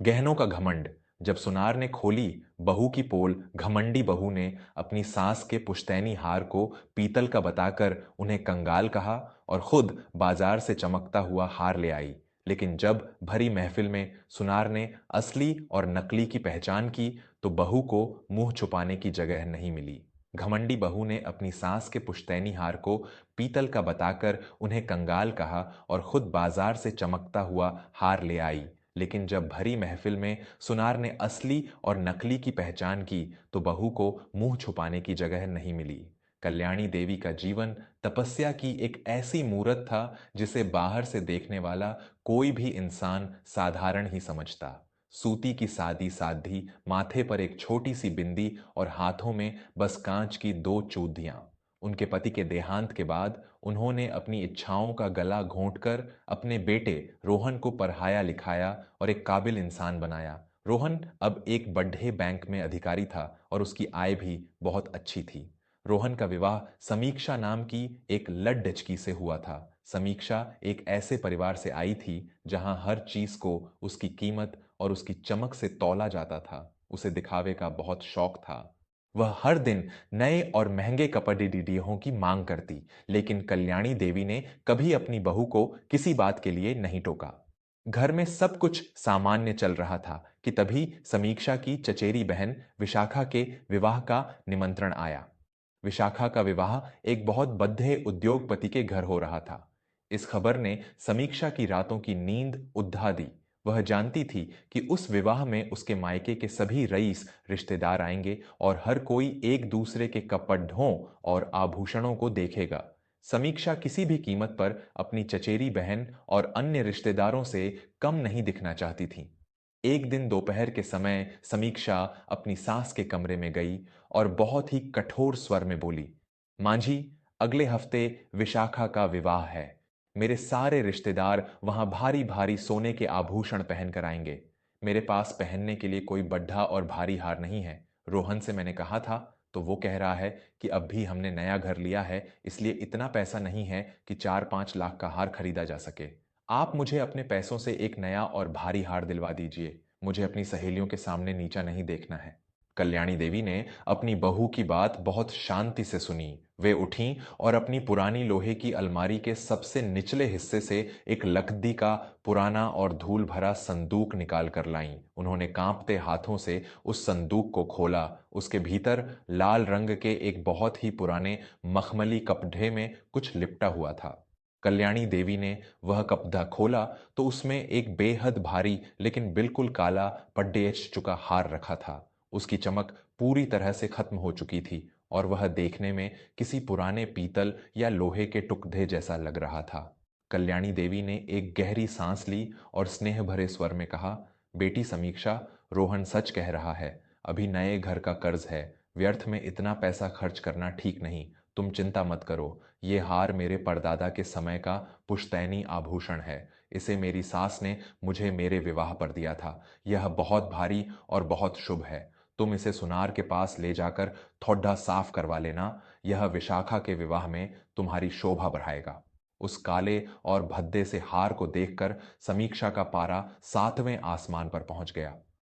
गहनों का घमंड। जब सुनार ने खोली बहू की पोल, घमंडी बहू ने अपनी सास के पुश्तैनी हार को पीतल का बताकर उन्हें कंगाल कहा और खुद बाजार से चमकता हुआ हार ले आई। लेकिन जब भरी महफिल में सुनार ने असली और नकली की पहचान की तो बहू को मुंह छुपाने की जगह नहीं मिली। घमंडी बहू ने अपनी सास के पुश्तैनी हार को पीतल का बताकर उन्हें कंगाल कहा और खुद बाजार से चमकता हुआ हार ले आई। लेकिन जब भरी महफिल में सुनार ने असली और नकली की पहचान की तो बहू को मुंह छुपाने की जगह नहीं मिली। कल्याणी देवी का जीवन तपस्या की एक ऐसी मूरत था जिसे बाहर से देखने वाला कोई भी इंसान साधारण ही समझता। सूती की सादी साधी, माथे पर एक छोटी सी बिंदी और हाथों में बस कांच की दो चूड़ियां। उनके पति के देहांत के बाद उन्होंने अपनी इच्छाओं का गला घोंटकर अपने बेटे रोहन को पढ़ाया लिखाया और एक काबिल इंसान बनाया। रोहन अब एक बड़े बैंक में अधिकारी था और उसकी आय भी बहुत अच्छी थी। रोहन का विवाह समीक्षा नाम की एक लड़डचकी से हुआ था। समीक्षा एक ऐसे परिवार से आई थी जहां हर चीज को उसकी कीमत और उसकी चमक से तौला जाता था। उसे दिखावे का बहुत शौक था। वह हर दिन नए और महंगे कपड़े डीडीहों की मांग करती, लेकिन कल्याणी देवी ने कभी अपनी बहू को किसी बात के लिए नहीं टोका। घर में सब कुछ सामान्य चल रहा था कि तभी समीक्षा की चचेरी बहन विशाखा के विवाह का निमंत्रण आया। विशाखा का विवाह एक बहुत बद्ध उद्योगपति के घर हो रहा था। इस खबर ने समीक्षा की रातों की नींद उद्धा दी। वह जानती थी कि उस विवाह में उसके मायके के सभी रईस रिश्तेदार आएंगे और हर कोई एक दूसरे के कपड़ों और आभूषणों को देखेगा। समीक्षा किसी भी कीमत पर अपनी चचेरी बहन और अन्य रिश्तेदारों से कम नहीं दिखना चाहती थी। एक दिन दोपहर के समय समीक्षा अपनी सास के कमरे में गई और बहुत ही कठोर स्वर में बोली, मांझी, अगले हफ्ते विशाखा का विवाह है। मेरे सारे रिश्तेदार वहां भारी भारी सोने के आभूषण पहनकर आएंगे। मेरे पास पहनने के लिए कोई बड्ढा और भारी हार नहीं है। रोहन से मैंने कहा था तो वो कह रहा है कि अब भी हमने नया घर लिया है, इसलिए इतना पैसा नहीं है कि 4-5 लाख का हार खरीदा जा सके। आप मुझे अपने पैसों से एक नया और भारी हार दिलवा दीजिए। मुझे अपनी सहेलियों के सामने नीचा नहीं देखना है। कल्याणी देवी ने अपनी बहू की बात बहुत शांति से सुनी। वे उठीं और अपनी पुरानी लोहे की अलमारी के सबसे निचले हिस्से से एक लकड़ी का पुराना और धूल भरा संदूक निकाल कर लाईं। उन्होंने कांपते हाथों से उस संदूक को खोला। उसके भीतर लाल रंग के एक बहुत ही पुराने मखमली कपड़े में कुछ लिपटा हुआ था। कल्याणी देवी ने वह कपड़ा खोला तो उसमें एक बेहद भारी लेकिन बिल्कुल काला पड्डेच चुका हार रखा था। उसकी चमक पूरी तरह से खत्म हो चुकी थी और वह देखने में किसी पुराने पीतल या लोहे के टुकड़े जैसा लग रहा था। कल्याणी देवी ने एक गहरी सांस ली और स्नेह भरे स्वर में कहा, बेटी समीक्षा, रोहन सच कह रहा है। अभी नए घर का कर्ज है। व्यर्थ में इतना पैसा खर्च करना ठीक नहीं। तुम चिंता मत करो। ये हार मेरे परदादा के समय का पुश्तैनी आभूषण है। इसे मेरी सास ने मुझे मेरे विवाह पर दिया था। यह बहुत भारी और बहुत शुभ है। तुम इसे सुनार के पास ले जाकर थोड़ा साफ करवा लेना। यह विशाखा के विवाह में तुम्हारी शोभा बढ़ाएगा। उस काले और भद्दे से हार को देखकर समीक्षा का पारा 7वें आसमान पर पहुंच गया।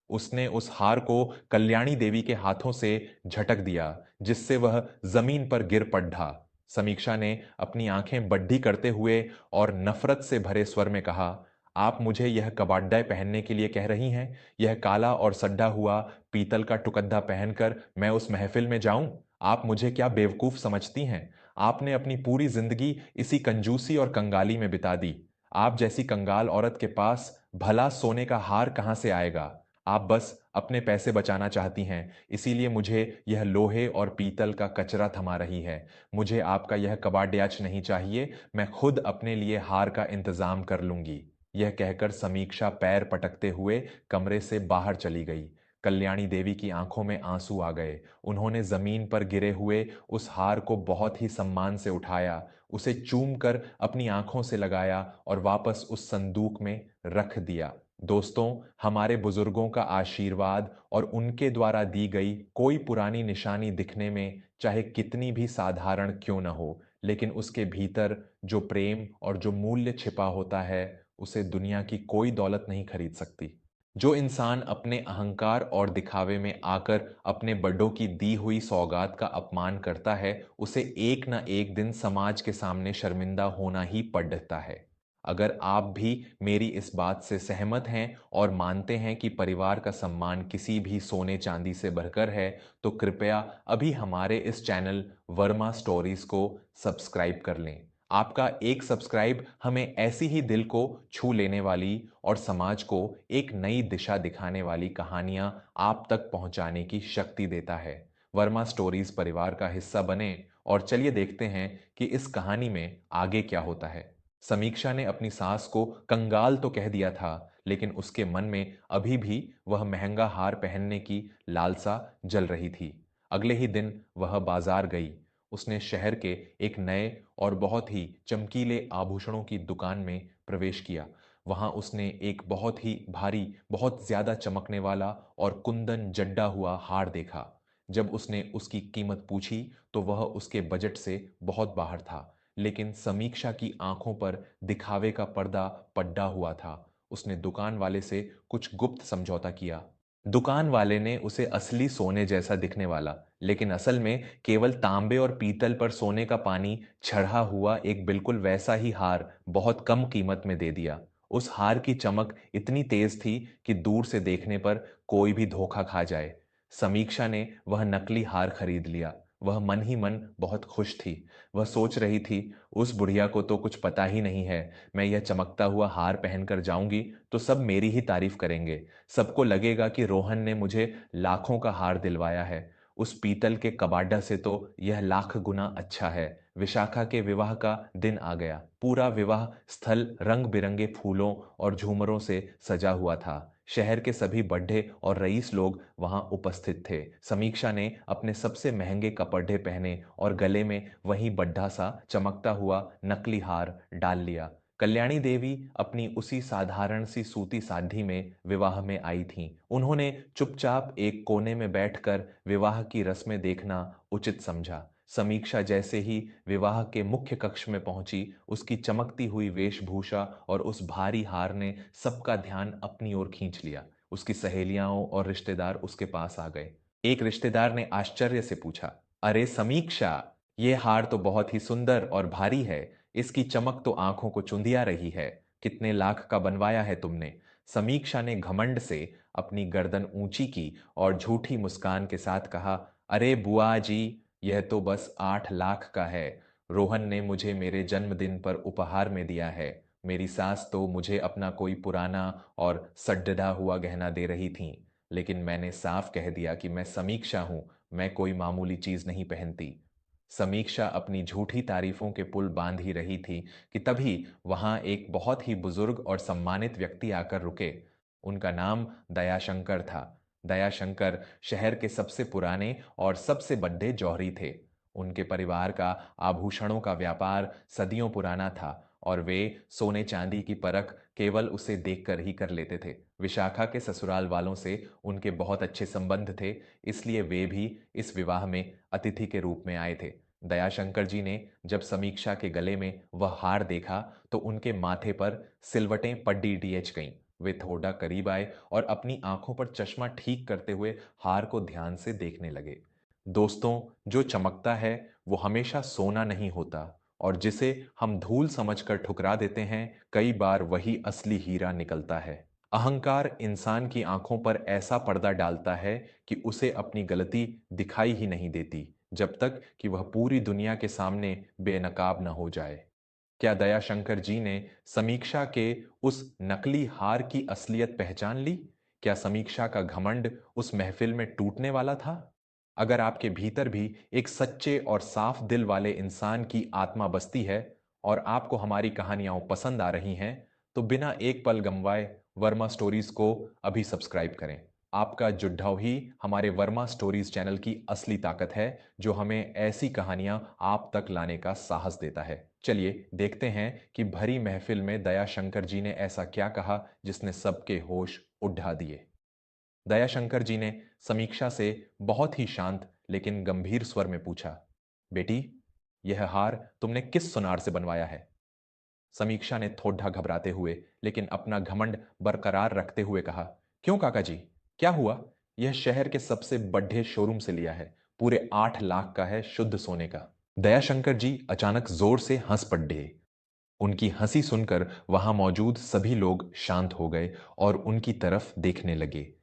उसने उस हार को कल्याणी देवी के हाथों से झटक दिया, जिससे वह जमीन पर गिर पड़ा। समीक्षा ने अपनी आंखें बड्डी करते हुए और नफरत से भरे स्वर में कहा, आप मुझे यह कबाड्डाय पहनने के लिए कह रही हैं? यह काला और सड्डा हुआ पीतल का टुकद्दा पहनकर मैं उस महफिल में जाऊं? आप मुझे क्या बेवकूफ समझती हैं? आपने अपनी पूरी जिंदगी इसी कंजूसी और कंगाली में बिता दी। आप जैसी कंगाल औरत के पास भला सोने का हार कहां से आएगा? आप बस अपने पैसे बचाना चाहती हैं, इसीलिए मुझे यह लोहे और पीतल का कचरा थमा रही है। मुझे आपका यह कबाड्याच नहीं चाहिए। मैं खुद अपने लिए हार का इंतजाम कर लूंगी। यह कहकर समीक्षा पैर पटकते हुए कमरे से बाहर चली गई। कल्याणी देवी की आंखों में आंसू आ गए। उन्होंने जमीन पर गिरे हुए उस हार को बहुत ही सम्मान से उठाया, उसे चूम कर अपनी आंखों से लगाया और वापस उस संदूक में रख दिया। दोस्तों, हमारे बुजुर्गों का आशीर्वाद और उनके द्वारा दी गई कोई पुरानी निशानी दिखने में चाहे कितनी भी साधारण क्यों न हो, लेकिन उसके भीतर जो प्रेम और जो मूल्य छिपा होता है, उसे दुनिया की कोई दौलत नहीं खरीद सकती। जो इंसान अपने अहंकार और दिखावे में आकर अपने बड़ों की दी हुई सौगात का अपमान करता है, उसे एक ना एक दिन समाज के सामने शर्मिंदा होना ही पड़ता है। अगर आप भी मेरी इस बात से सहमत हैं और मानते हैं कि परिवार का सम्मान किसी भी सोने चांदी से बढ़कर है, तो कृपया अभी हमारे इस चैनल वर्मा स्टोरीज को सब्सक्राइब कर लें। आपका एक सब्सक्राइब हमें ऐसी ही दिल को छू लेने वाली और समाज को एक नई दिशा दिखाने वाली कहानियां आप तक पहुंचाने की शक्ति देता है। वर्मा स्टोरीज परिवार का हिस्सा बने और चलिए देखते हैं कि इस कहानी में आगे क्या होता है। समीक्षा ने अपनी सास को कंगाल तो कह दिया था, लेकिन उसके मन में अभी भी वह महंगा हार पहनने की लालसा जल रही थी। अगले ही दिन वह बाजार गई। उसने शहर के एक नए और बहुत ही चमकीले आभूषणों की दुकान में प्रवेश किया। वहां उसने एक बहुत ही भारी, बहुत ज्यादा चमकने वाला और कुंदन जड्डा हुआ हार देखा। जब उसने उसकी कीमत पूछी तो वह उसके बजट से बहुत बाहर था, लेकिन समीक्षा की आंखों पर दिखावे का पर्दा पड्डा हुआ था। उसने दुकान वाले से कुछ गुप्त समझौता किया। दुकान वाले ने उसे असली सोने जैसा दिखने वाला, लेकिन असल में केवल तांबे और पीतल पर सोने का पानी चढ़ा हुआ एक बिल्कुल वैसा ही हार बहुत कम कीमत में दे दिया। उस हार की चमक इतनी तेज थी कि दूर से देखने पर कोई भी धोखा खा जाए। समीक्षा ने वह नकली हार खरीद लिया। वह मन ही मन बहुत खुश थी। वह सोच रही थी, उस बुढ़िया को तो कुछ पता ही नहीं है। मैं यह चमकता हुआ हार पहनकर जाऊंगी तो सब मेरी ही तारीफ करेंगे। सबको लगेगा कि रोहन ने मुझे लाखों का हार दिलवाया है। उस पीतल के कबाडा से तो यह लाख गुना अच्छा है। विशाखा के विवाह का दिन आ गया। पूरा विवाह स्थल रंग बिरंगे फूलों और झूमरों से सजा हुआ था। शहर के सभी बड्ढे और रईस लोग वहां उपस्थित थे। समीक्षा ने अपने सबसे महंगे कपड़े पहने और गले में वही बड्ढा सा चमकता हुआ नकली हार डाल लिया। कल्याणी देवी अपनी उसी साधारण सी सूती साड़ी में विवाह में आई थीं। उन्होंने चुपचाप एक कोने में बैठकर विवाह की रस्में देखना उचित समझा। समीक्षा जैसे ही विवाह के मुख्य कक्ष में पहुंची, उसकी चमकती हुई वेशभूषा और उस भारी हार ने सबका ध्यान अपनी ओर खींच लिया। उसकी सहेलियां और रिश्तेदार उसके पास आ गए। एक रिश्तेदार ने आश्चर्य से पूछा, अरे समीक्षा, ये हार तो बहुत ही सुंदर और भारी है। इसकी चमक तो आंखों को चुंधिया रही है। कितने लाख का बनवाया है तुमने? समीक्षा ने घमंड से अपनी गर्दन ऊंची की और झूठी मुस्कान के साथ कहा, अरे बुआ जी, यह तो बस 8 लाख का है। रोहन ने मुझे मेरे जन्मदिन पर उपहार में दिया है। मेरी सास तो मुझे अपना कोई पुराना और सड्डा हुआ गहना दे रही थी, लेकिन मैंने साफ कह दिया कि मैं समीक्षा हूं, मैं कोई मामूली चीज नहीं पहनती। समीक्षा अपनी झूठी तारीफों के पुल बांध ही रही थी कि तभी वहां एक बहुत ही बुजुर्ग और सम्मानित व्यक्ति आकर रुके। उनका नाम दयाशंकर था। दयाशंकर शहर के सबसे पुराने और सबसे बड़े जौहरी थे। उनके परिवार का आभूषणों का व्यापार सदियों पुराना था और वे सोने चांदी की परख केवल उसे देखकर ही कर लेते थे। विशाखा के ससुराल वालों से उनके बहुत अच्छे संबंध थे, इसलिए वे भी इस विवाह में अतिथि के रूप में आए थे। दयाशंकर जी ने जब समीक्षा के गले में वह हार देखा तो उनके माथे पर सिलवटें पड्डी डीएच गईं। वे थोड़ा करीब आए और अपनी आंखों पर चश्मा ठीक करते हुए हार को ध्यान से देखने लगे। दोस्तों, जो चमकता है वो हमेशा सोना नहीं होता, और जिसे हम धूल समझकर ठुकरा देते हैं, कई बार वही असली हीरा निकलता है। अहंकार इंसान की आंखों पर ऐसा पर्दा डालता है कि उसे अपनी गलती दिखाई ही नहीं देती, जब तक कि वह पूरी दुनिया के सामने बेनकाब न हो जाए। क्या दयाशंकर जी ने समीक्षा के उस नकली हार की असलियत पहचान ली? क्या समीक्षा का घमंड उस महफिल में टूटने वाला था? अगर आपके भीतर भी एक सच्चे और साफ दिल वाले इंसान की आत्मा बसती है और आपको हमारी कहानियां पसंद आ रही हैं, तो बिना एक पल गंवाए वर्मा स्टोरीज को अभी सब्सक्राइब करें। आपका जुड़ाव ही हमारे वर्मा स्टोरीज चैनल की असली ताकत है, जो हमें ऐसी कहानियां आप तक लाने का साहस देता है। चलिए देखते हैं कि भरी महफिल में दयाशंकर जी ने ऐसा क्या कहा जिसने सबके होश उड़ा दिए। दयाशंकर जी ने समीक्षा से बहुत ही शांत लेकिन गंभीर स्वर में पूछा, बेटी, यह हार तुमने किस सुनार से बनवाया है? समीक्षा ने थोड़ा घबराते हुए लेकिन अपना घमंड बरकरार रखते हुए कहा, क्यों काका जी, क्या हुआ? यह शहर के सबसे बड़े शोरूम से लिया है, पूरे 8 लाख का है, शुद्ध सोने का। दयाशंकर जी अचानक जोर से हंस पड़े। उनकी हंसी सुनकर वहां मौजूद सभी लोग शांत हो गए और उनकी तरफ देखने लगे।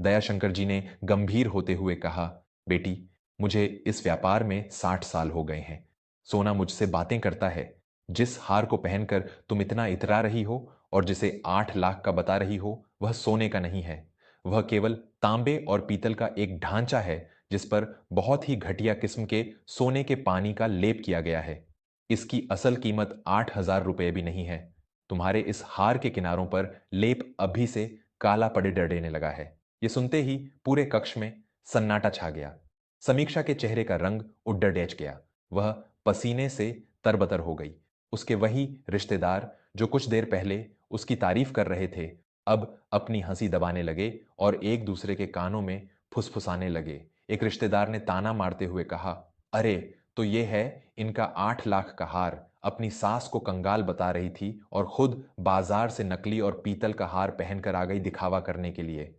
दयाशंकर जी ने गंभीर होते हुए कहा, बेटी, मुझे इस व्यापार में 60 साल हो गए हैं। सोना मुझसे बातें करता है। जिस हार को पहनकर तुम इतना इतरा रही हो और जिसे 8 लाख का बता रही हो, वह सोने का नहीं है। वह केवल तांबे और पीतल का एक ढांचा है जिस पर बहुत ही घटिया किस्म के सोने के पानी का लेप किया गया है। इसकी असल कीमत 8,000 रुपये भी नहीं है। तुम्हारे इस हार के किनारों पर लेप अभी से काला पड़े डरेने लगा है। ये सुनते ही पूरे कक्ष में सन्नाटा छा गया। समीक्षा के चेहरे का रंग उड्ड डेच गया। वह पसीने से तरबतर हो गई। उसके वही रिश्तेदार जो कुछ देर पहले उसकी तारीफ कर रहे थे, अब अपनी हंसी दबाने लगे और एक दूसरे के कानों में फुसफुसाने लगे। एक रिश्तेदार ने ताना मारते हुए कहा, अरे, तो ये है इनका 8 लाख का हार। अपनी सास को कंगाल बता रही थी और खुद बाजार से नकली और पीतल का हार पहनकर आ गई दिखावा करने के लिए।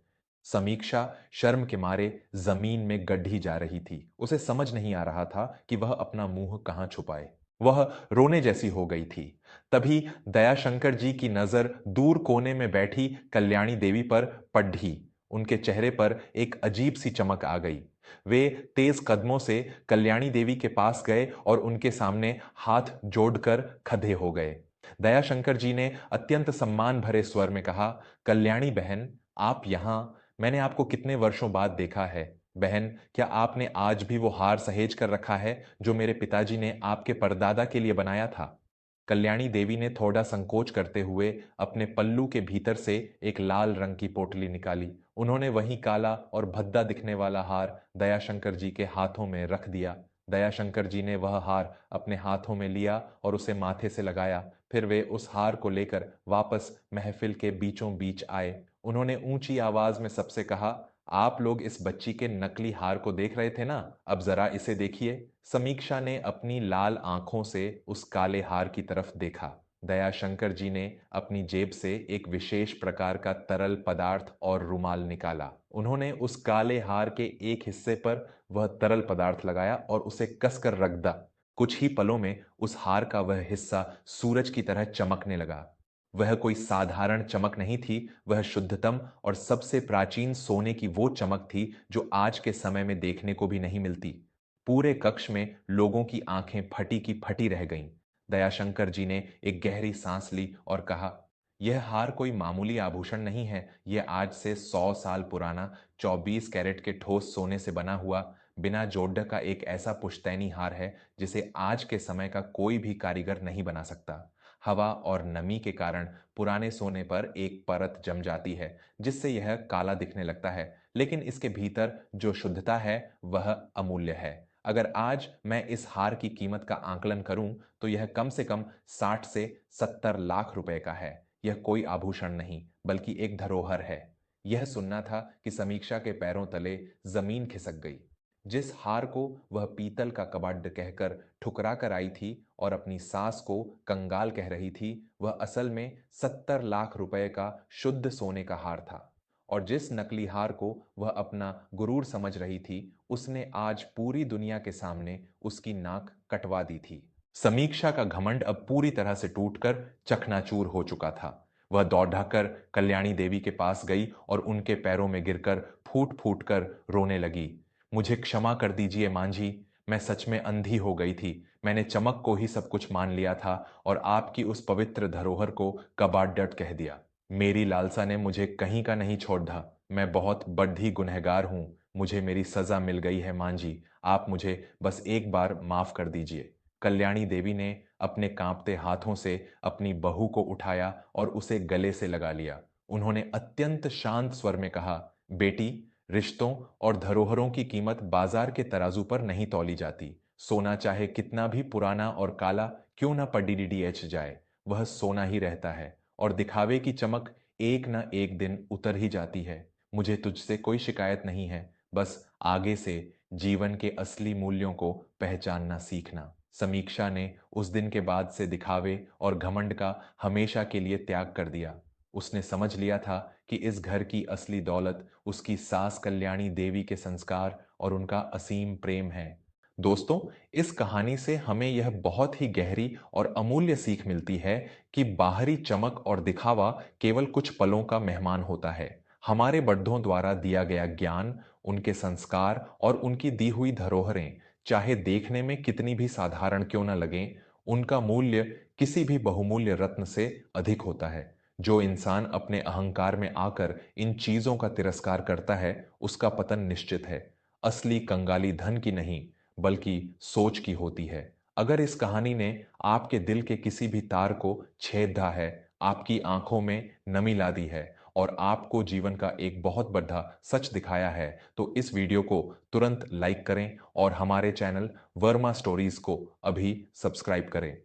समीक्षा शर्म के मारे जमीन में गड्ढी जा रही थी। उसे समझ नहीं आ रहा था कि वह अपना मुंह कहां छुपाए। वह रोने जैसी हो गई थी। तभी दयाशंकर जी की नजर दूर कोने में बैठी कल्याणी देवी पर पड़ी। उनके चेहरे पर एक अजीब सी चमक आ गई। वे तेज कदमों से कल्याणी देवी के पास गए और उनके सामने हाथ जोड़कर खड़े हो गए। दयाशंकर जी ने अत्यंत सम्मान भरे स्वर में कहा, कल्याणी बहन, आप यहां? मैंने आपको कितने वर्षों बाद देखा है। बहन, क्या आपने आज भी वो हार सहेज कर रखा है जो मेरे पिताजी ने आपके परदादा के लिए बनाया था? कल्याणी देवी ने थोड़ा संकोच करते हुए अपने पल्लू के भीतर से एक लाल रंग की पोटली निकाली। उन्होंने वही काला और भद्दा दिखने वाला हार दयाशंकर जी के हाथों में रख दिया। दयाशंकर जी ने वह हार अपने हाथों में लिया और उसे माथे से लगाया। फिर वे उस हार को लेकर वापस महफिल के बीचों बीच आए। उन्होंने ऊंची आवाज में सबसे कहा, आप लोग इस बच्ची के नकली हार को देख रहे थे ना? अब जरा इसे देखिए। समीक्षा ने अपनी लाल आंखों से उस काले हार की तरफ देखा। दयाशंकर जी ने अपनी जेब से एक विशेष प्रकार का तरल पदार्थ और रुमाल निकाला। उन्होंने उस काले हार के एक हिस्से पर वह तरल पदार्थ लगाया और उसे कसकर रख दिया। कुछ ही पलों में उस हार का वह हिस्सा सूरज की तरह चमकने लगा। वह कोई साधारण चमक नहीं थी, वह शुद्धतम और सबसे प्राचीन सोने की वो चमक थी जो आज के समय में देखने को भी नहीं मिलती। पूरे कक्ष में लोगों की आंखें फटी की फटी रह गईं। दयाशंकर जी ने एक गहरी सांस ली और कहा, यह हार कोई मामूली आभूषण नहीं है। यह आज से 100 साल पुराना 24 कैरेट के ठोस सोने से बना हुआ बिना जोड़ का एक ऐसा पुश्तैनी हार है जिसे आज के समय का कोई भी कारीगर नहीं बना सकता। हवा और नमी के कारण पुराने सोने पर एक परत जम जाती है जिससे यह काला दिखने लगता है, लेकिन इसके भीतर जो शुद्धता है वह अमूल्य है। अगर आज मैं इस हार की कीमत का आकलन करूं तो यह कम से कम 60 से 70 लाख रुपए का है। यह कोई आभूषण नहीं बल्कि एक धरोहर है। यह सुनना था कि समीक्षा के पैरों तले जमीन खिसक गई। जिस हार को वह पीतल का कबाड़ कहकर ठुकरा कर आई थी और अपनी सास को कंगाल कह रही थी, वह असल में 70 लाख रुपए का शुद्ध सोने का हार था। और जिस नकली हार को वह अपना गुरूर समझ रही थी, उसने आज पूरी दुनिया के सामने उसकी नाक कटवा दी थी। समीक्षा का घमंड अब पूरी तरह से टूटकर चकनाचूर हो चुका था। वह दौड़ाकर कल्याणी देवी के पास गई और उनके पैरों में गिरकर फूट फूट कर रोने लगी। मुझे क्षमा कर दीजिए मां जी, मैं सच में अंधी हो गई थी। मैंने चमक को ही सब कुछ मान लिया था और आपकी उस पवित्र धरोहर को कबाड़ट कह दिया। मेरी लालसा ने मुझे कहीं का नहीं छोड़ा। मैं बहुत बड़ी गुनहगार हूं। मुझे मेरी सजा मिल गई है मां जी। आप मुझे बस एक बार माफ कर दीजिए। कल्याणी देवी ने अपने कांपते हाथों से अपनी बहू को उठाया और उसे गले से लगा लिया। उन्होंने अत्यंत शांत स्वर में कहा, बेटी, रिश्तों और धरोहरों की कीमत बाजार के तराजू पर नहीं तौली जाती। सोना चाहे कितना भी पुराना और काला क्यों ना पडीडीएच जाए, वह सोना ही रहता है और दिखावे की चमक एक ना एक दिन उतर ही जाती है। मुझे तुझसे कोई शिकायत नहीं है, बस आगे से जीवन के असली मूल्यों को पहचानना सीखना। समीक्षा ने उस दिन के बाद से दिखावे और घमंड का हमेशा के लिए त्याग कर दिया। उसने समझ लिया था कि इस घर की असली दौलत उसकी सास कल्याणी देवी के संस्कार और उनका असीम प्रेम है। दोस्तों, इस कहानी से हमें यह बहुत ही गहरी और अमूल्य सीख मिलती है कि बाहरी चमक और दिखावा केवल कुछ पलों का मेहमान होता है। हमारे बड़ों द्वारा दिया गया ज्ञान, उनके संस्कार और उनकी दी हुई धरोहरें, चाहे देखने में कितनी भी साधारण क्यों न लगें, उनका मूल्य किसी भी बहुमूल्य रत्न से अधिक होता है। जो इंसान अपने अहंकार में आकर इन चीजों का तिरस्कार करता है, उसका पतन निश्चित है। असली कंगाली धन की नहीं, बल्कि सोच की होती है। अगर इस कहानी ने आपके दिल के किसी भी तार को छेद दा है, आपकी आंखों में नमी ला दी है और आपको जीवन का एक बहुत बड़ा सच दिखाया है, तो इस वीडियो को तुरंत लाइक करें और हमारे चैनल वर्मा स्टोरीज को अभी सब्सक्राइब करें।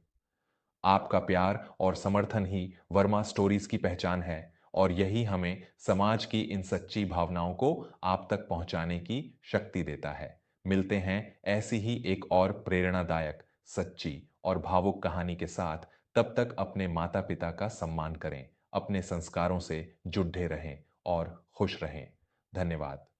आपका प्यार और समर्थन ही वर्मा स्टोरीज की पहचान है और यही हमें समाज की इन सच्ची भावनाओं को आप तक पहुंचाने की शक्ति देता है। मिलते हैं ऐसी ही एक और प्रेरणादायक, सच्ची और भावुक कहानी के साथ। तब तक अपने माता पिता का सम्मान करें, अपने संस्कारों से जुड़े रहें और खुश रहें। धन्यवाद।